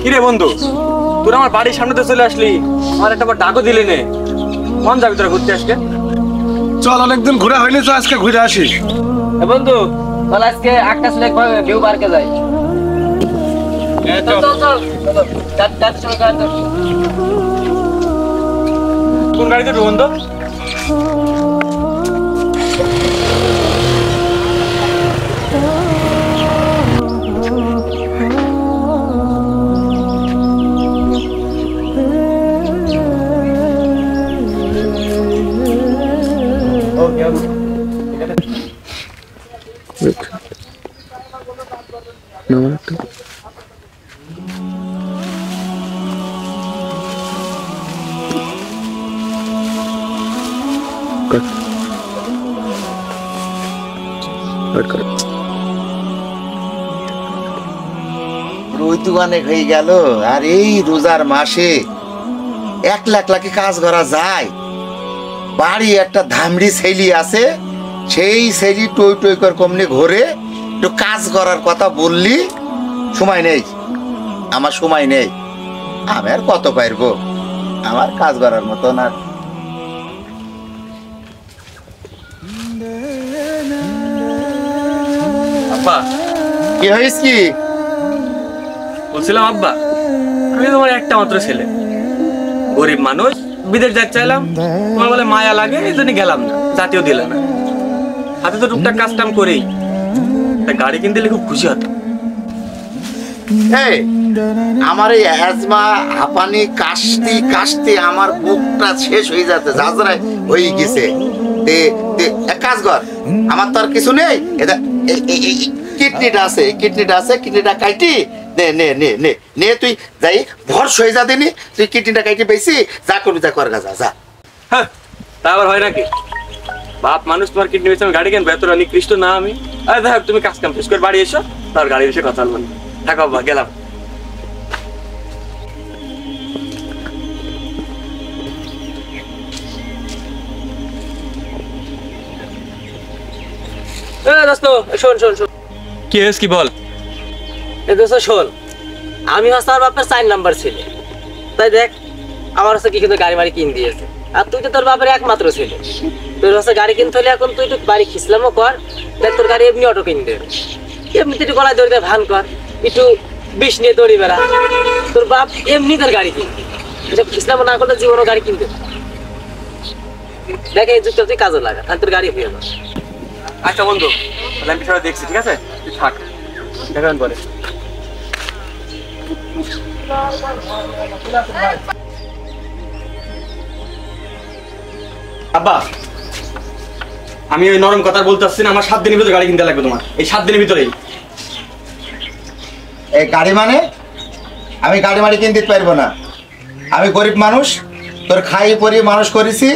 কিরে বন্ধু, তোর আমার বাড়ির সামনে তো চলে আসলি, আমার একটা ডাকও দিলি নে। মন যাবি তোরা ঘুরতে আজকে? চল, অনেকদিন ঘুরে হয়নি তো, আজকে ঘুরে আসি। বন্ধু চল আজকে আকাশ লেক ভিউ পার্কে যাই। চল চল চল। কোন গাড়িতে উঠবো বন্ধু? রইতু অনেক হয়ে গেল, আর এই রোজার মাসে একলা কি কাজ করা যায়? বাড়ি একটা ধামড়ি ছেলি আছে, সেই ছেলি টই টই করে কমনে ঘরে একটু কাজ করার কথা বললি, সময় নেই, আমার সময় নেই। আমি আর কত পারবো, আমার কাজ করার মতো না। আব্বা কি হয়েছে? কি বলছিলাম আব্বা, আমি তোমার একটা মাত্র ছেলে, গরিব মানুষ, বিদেশ যাই চাইলাম, তোমার বলে মায়া লাগে, এই জন্য গেলাম না, জাতীয় দিলে না। হাতে তো টুকটাক কাজ কাম করেই, গাড়ি কিনতে খুব খুশি হতাম। আমার এই অ্যাজমা হাঁপানি কাশতে কাশতে আমার বুকটা শেষ হয়ে যাচ্ছে, জাজরায় হয়ে গেছে। এক কাজ কর, আমার তো আর কিছু নেই, কিডনিটা আছে, কিডনিটা কাটি নে নে নে নে নে, তুই যাই ভরস হয়ে যা দিনি, তুই কিডনিটা কাটি পেয়েছি, যা করবি যা কর, যা যা। হ্যাঁ, তা আবার হয় নাকি? বাপ মানুষ, তোমার কিডনি বেঁচে আমি গাড়ি কিনবো? এত নিকৃষ্ট না আমি। আরে দেখ, তুমি কাজ কাম শেষ করে বাড়ি এসো, তার গাড়ি এসে কথা বলবো। থাকো বাবা, গেলাম। শোন শোন শোন, কি হয়েছে, কি বল? শোন, আমি হচ্ছে আমার বাপের 4 নাম্বার ছেলে, তাই দেখ আমার হচ্ছে কি কিন্তু গাড়ি বাড়ি কিন দিয়েছে, আর তুই তো তোর বাপের একমাত্র ছেলে, তোর হচ্ছে গাড়ি কিনতে হলে এখন তুই একটু বাড়ি খিসলামও কর, দেখ তোর গাড়ি এমনি অটো কিনতে, এমনিতে একটু গলায় দড়ি দিয়ে ভান কর, একটু বিষ নিয়ে দড়ি বেড়া, তোর বাপ এমনি তোর গাড়ি কিনতে, এটা খিসলামও না করলে জীবনও গাড়ি কিনতে। দেখ এই যুগটা তুই কাজে লাগা, তাহলে তোর গাড়ি হয়ে যাবে। আচ্ছা বন্ধু, তাহলে আমি বিষয়টা দেখছি, ঠিক আছে? তুই থাক, দেখান পরে। আব্বা, আমি ওই নরম কথা বলতে আসছি না, আমার 7 দিনের ভিতরে গাড়ি কিনতে লাগবে তোমার, এই 7 দিনের ভিতরেই। এই গাড়ি মানে আমি গাড়ি মাড়ি কিনতে পারবো না, আমি গরিব মানুষ, তোর খাই পরি মানুষ করেছি,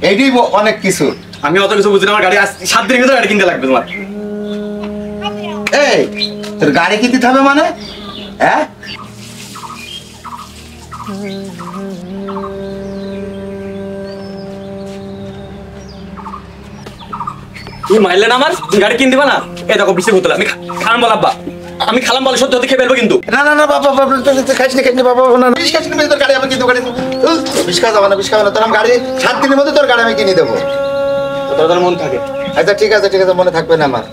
এইটাই অনেক কিছু। আমি অত কিছু বুঝি না, আমার গাড়ি 7 দিনের ভিতরে গাড়ি কিনতে লাগবে তোমার। এই তোর গাড়ি কিনতে হবে মানে? হ্যাঁ, তুমি মারলে না আমার, গাড়ি কিনতে দিবা না? এই দেখো বিশে বোতল, আমি খালাম বল আব্বা, আমি খালাম বলে সত্যি সত্যি খেয়ে ফেলবো কিন্তু। না না না বাবা, খাইনি বাবা, না বিশ খাইনি, তোর গাড়ি আমি কিনতে গাড়ি বিশ খাওয়া যাবে না, বিশ খাওয়া না, তোর আমি গাড়ি 7 দিনের মধ্যে তোর গাড়ি আমি কিনে দেবো। তোর মন থাকে? আচ্ছা ঠিক আছে ঠিক আছে, মনে থাকবে না আমার।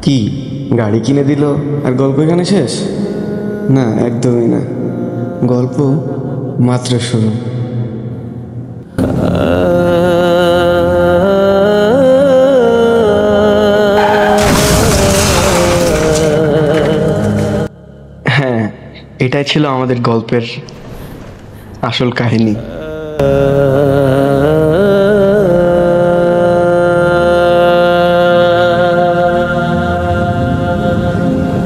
কি গাড়ি কিনে দিল আর গল্প এখানে শেষ? না, একদমই না, গল্প মাত্র শুরু। হ্যাঁ, এটাই ছিল আমাদের গল্পের আসল কাহিনী।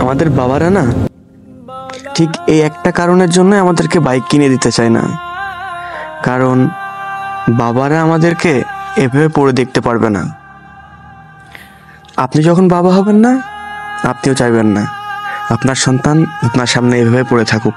আমাদের বাবারা না ঠিক এই একটা কারণের জন্য আমাদেরকে বাইক কিনে দিতে চায় না, কারণ বাবারা আমাদেরকে এভাবে পড়ে দেখতে পারবে না। আপনি যখন বাবা হবেন না, আপনিও চাইবেন না আপনার সন্তান আপনার সামনে এভাবে পড়ে থাকুক।